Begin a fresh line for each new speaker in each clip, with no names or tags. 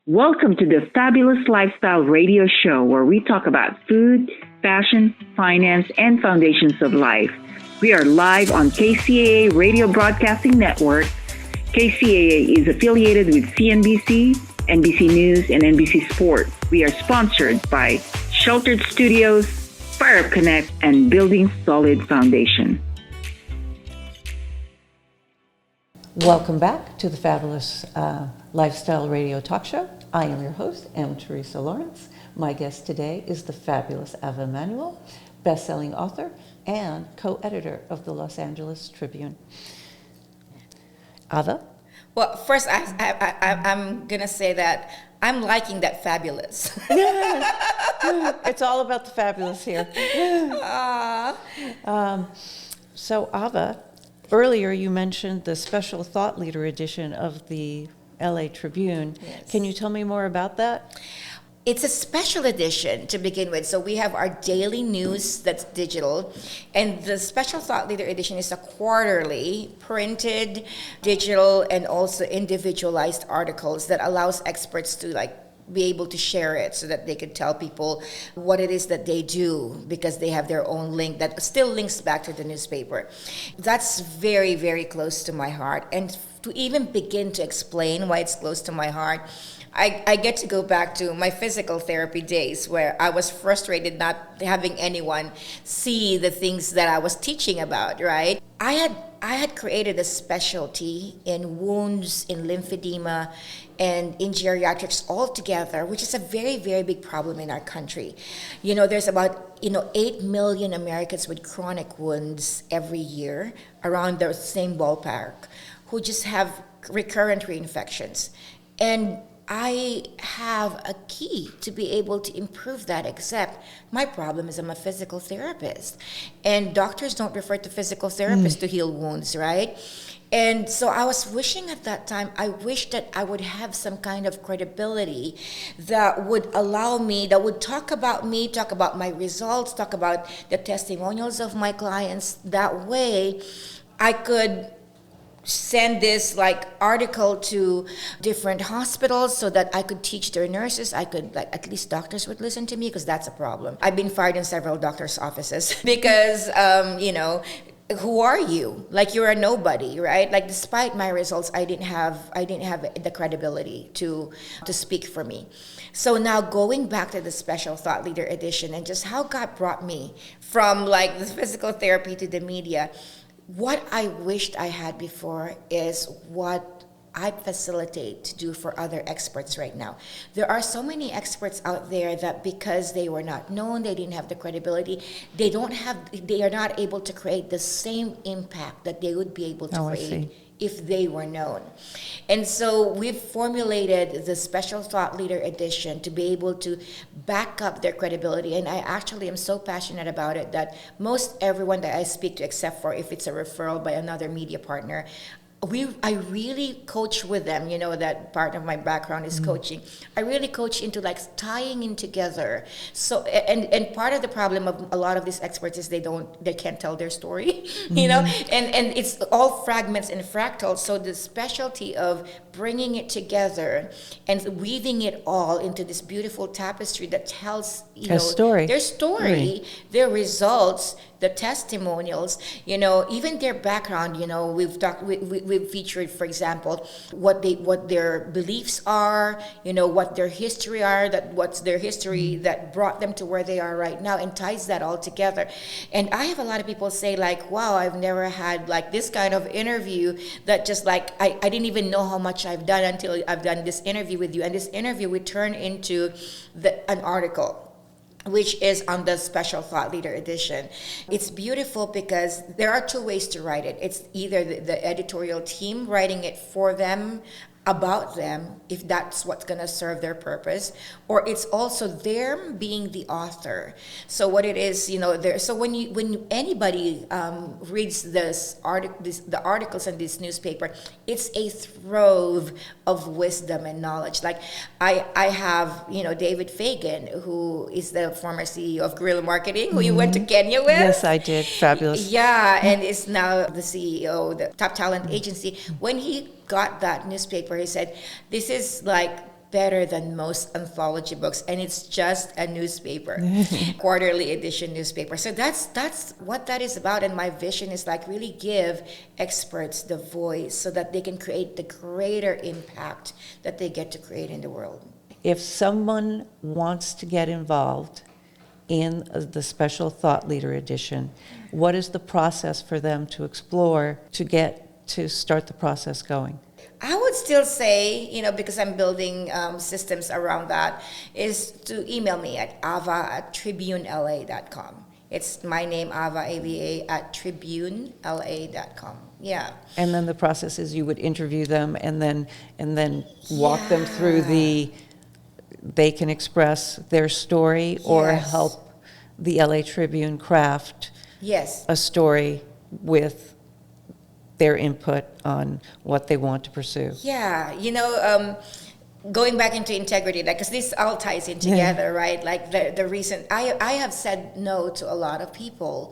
Welcome to the Fabulous Lifestyle Radio Show, where we talk about food, fashion, finance, and foundations of life. We are live on KCAA Radio Broadcasting Network. KCAA is affiliated with CNBC, NBC News, and NBC Sports. We are sponsored by Sheltered Studios, Fire Up Connect, and Building Solid Foundation.
Welcome back to the Fabulous Lifestyle Radio Talk Show. I am your host, M. Teresa Lawrence. My guest today is the fabulous Ava Manuel, best-selling author and co-editor of the Los Angeles Tribune. Ava?
Well, first, I'm going to say that I'm liking that fabulous.
It's all about the fabulous here. So, Ava, earlier you mentioned the special thought leader edition of the LA Tribune.
Yes.
Can you tell me more about that?
It's a special edition to begin with. So we have our daily news that's digital, and the special thought leader edition is a quarterly printed, digital, and also individualized articles that allows experts to be able to share it so that they could tell people what it is that they do, because they have their own link that still links back to the newspaper. That's very, very close to my heart. And to even begin to explain why it's close to my heart, I get to go back to my physical therapy days where I was frustrated not having anyone see the things that I was teaching about, right? I had created a specialty in wounds, in lymphedema, and in geriatrics altogether, which is a very, very big problem in our country. There's about 8 million Americans with chronic wounds every year, around the same ballpark, who just have recurrent reinfections. And I have a key to be able to improve that, except my problem is I'm a physical therapist. And doctors don't refer to physical therapists to heal wounds, right? And so I was wishing at that time, I wished that I would have some kind of credibility that would allow me, that would talk about me, talk about my results, talk about the testimonials of my clients. That way I could send this article to different hospitals so that I could teach their nurses. I could, at least doctors would listen to me, because that's a problem. I've been fired in several doctors' offices because, who are you? You're a nobody, right? Despite my results, I didn't have the credibility to speak for me. So now going back to the special thought leader edition and just how God brought me from the physical therapy to the media. What I wished I had before is what I facilitate to do for other experts right now. There are so many experts out there that because they were not known, they didn't have the credibility, they are not able to create the same impact that they would be able to create if they were known. And so we've formulated the special thought leader edition to be able to back up their credibility. And I actually am so passionate about it that most everyone that I speak to, except for if it's a referral by another media partner, I really coach with them. That part of my background is coaching. I really coach into tying in together. So and part of the problem of a lot of these experts is they can't tell their story, and it's all fragments and fractals. So the specialty of bringing it together and weaving it all into this beautiful tapestry that tells their story, their results, the testimonials, even their background. We've featured, for example, what their beliefs are, what their history are, what's their history that brought them to where they are right now, and ties that all together. And I have a lot of people say wow, I've never had this kind of interview that just I didn't even know how much I've done until I've done this interview with you. And this interview would turn into an article, which is on the special thought leader edition. It's beautiful because there are two ways to write it. It's either the editorial team writing it for them, about them, if that's what's going to serve their purpose, or it's also them being the author. So what it is, so when anybody reads the articles in this newspaper, it's a trove of wisdom and knowledge. I have, David Fagan, who is the former CEO of Guerrilla Marketing, who you went to Kenya with.
Yes, I did. Fabulous.
Yeah, and is now the CEO of the Top Talent Agency. When he got that newspaper, he said, this is better than most anthology books, and it's just a newspaper, quarterly edition newspaper. So that's what that is about. And my vision is like really give experts the voice so that they can create the greater impact that they get to create in the world.
If someone wants to get involved in the Special Thought Leader Edition, what is the process for them to explore to start the process going?
I would still say, because I'm building systems around that, is to email me at ava@tribunela.com. It's my name, Ava, AVA, @tribunela.com. Yeah.
And then the process is you would interview them and then walk them through they can express their story or help the LA Tribune craft a story with their input on what they want to pursue.
Yeah, going back into integrity, because this all ties in together, right? Like the reason I have said no to a lot of people,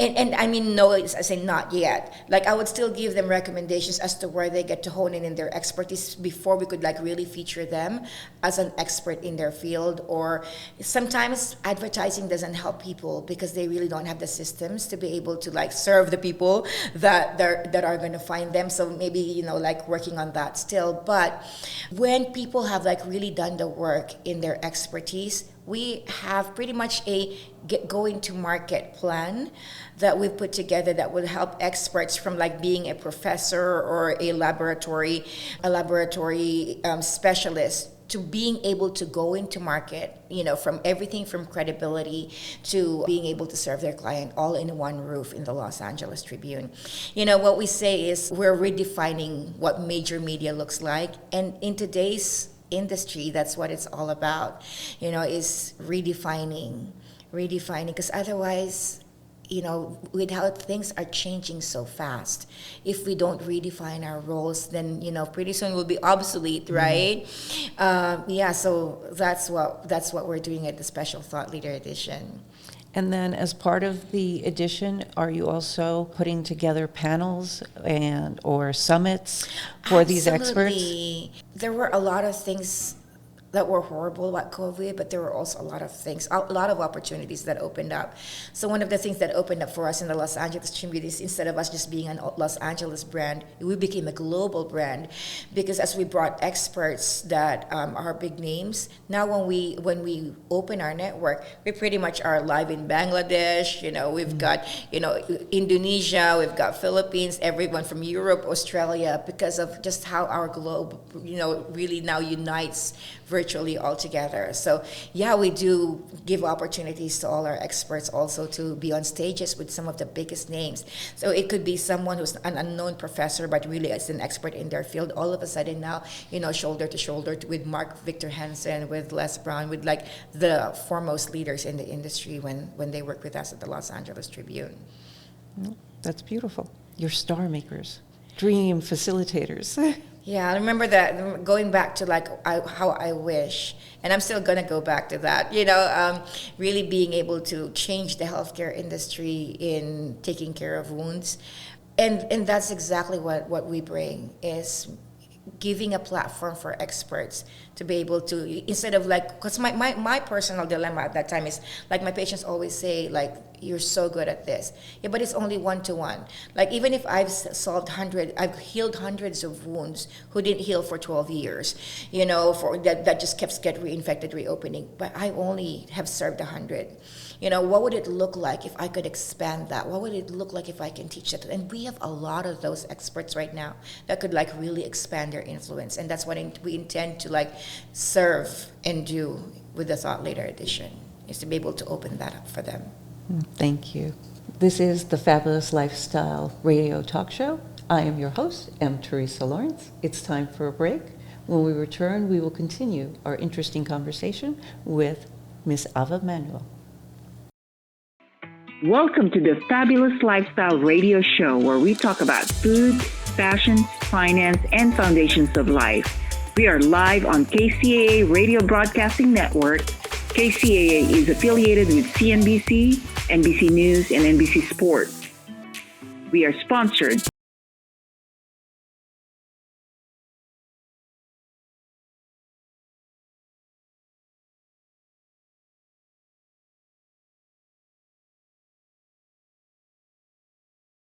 and I mean no, I say not yet. Like I would still give them recommendations as to where they get to hone in their expertise before we could like really feature them as an expert in their field. Or sometimes advertising doesn't help people because they really don't have the systems to be able to like serve the people that are going to find them. So maybe like working on that still. But when people have like really done the work in their expertise, we have pretty much a going to market plan that we've put together that will help experts from like being a professor or a laboratory specialist to being able to go into market, from everything from credibility to being able to serve their client all in one roof in the Los Angeles Tribune. What we say is we're redefining what major media looks like. And in today's industry, that's what it's all about, is redefining, because otherwise, with how things are changing so fast, if we don't redefine our roles, then pretty soon we'll be obsolete, right? So that's what we're doing at the Special Thought Leader Edition.
And then as part of the edition, are you also putting together panels or summits for these experts?
Absolutely. There were a lot of things that were horrible about COVID, but there were also a lot of opportunities that opened up. So one of the things that opened up for us in the Los Angeles Tribune is instead of us just being a Los Angeles brand, we became a global brand, because as we brought experts that are big names, now when we open our network, we pretty much are live in Bangladesh. We've got Indonesia, we've got Philippines, everyone from Europe, Australia, because of just how our globe really now unites virtually all together. So we do give opportunities to all our experts also to be on stages with some of the biggest names. So it could be someone who's an unknown professor but really is an expert in their field, all of a sudden now, shoulder to shoulder with Mark Victor Hansen, with Les Brown, with like the foremost leaders in the industry when they work with us at the Los Angeles Tribune.
That's beautiful. You're star makers, dream facilitators.
Yeah, I remember that, going back to like how I wish, and I'm still going to go back to that, really being able to change the healthcare industry in taking care of wounds. And that's exactly what we bring, is giving a platform for experts to be able to, instead of like, because my personal dilemma at that time is like, my patients always say like, you're so good at this. Yeah, but it's only 1-to-1. Like even if I've healed hundreds of wounds who didn't heal for 12 years, for that just kept get reinfected, reopening. But I only have served 100. What would it look like if I could expand that? What would it look like if I can teach that? And we have a lot of those experts right now that could like really expand their influence. And that's what we intend to like serve and do with the Thought Leader Edition, is to be able to open that up for them.
Thank you. This is the Fabulous Lifestyle Radio Talk Show. I am your host, M. Teresa Lawrence. It's time for a break. When we return, we will continue our interesting conversation with Miss Ava Manuel.
Welcome to the Fabulous Lifestyle Radio Show, where we talk about food, fashion, finance, and foundations of life. We are live on KCAA Radio Broadcasting Network. KCAA is affiliated with CNBC, NBC News, and NBC Sports. We are sponsored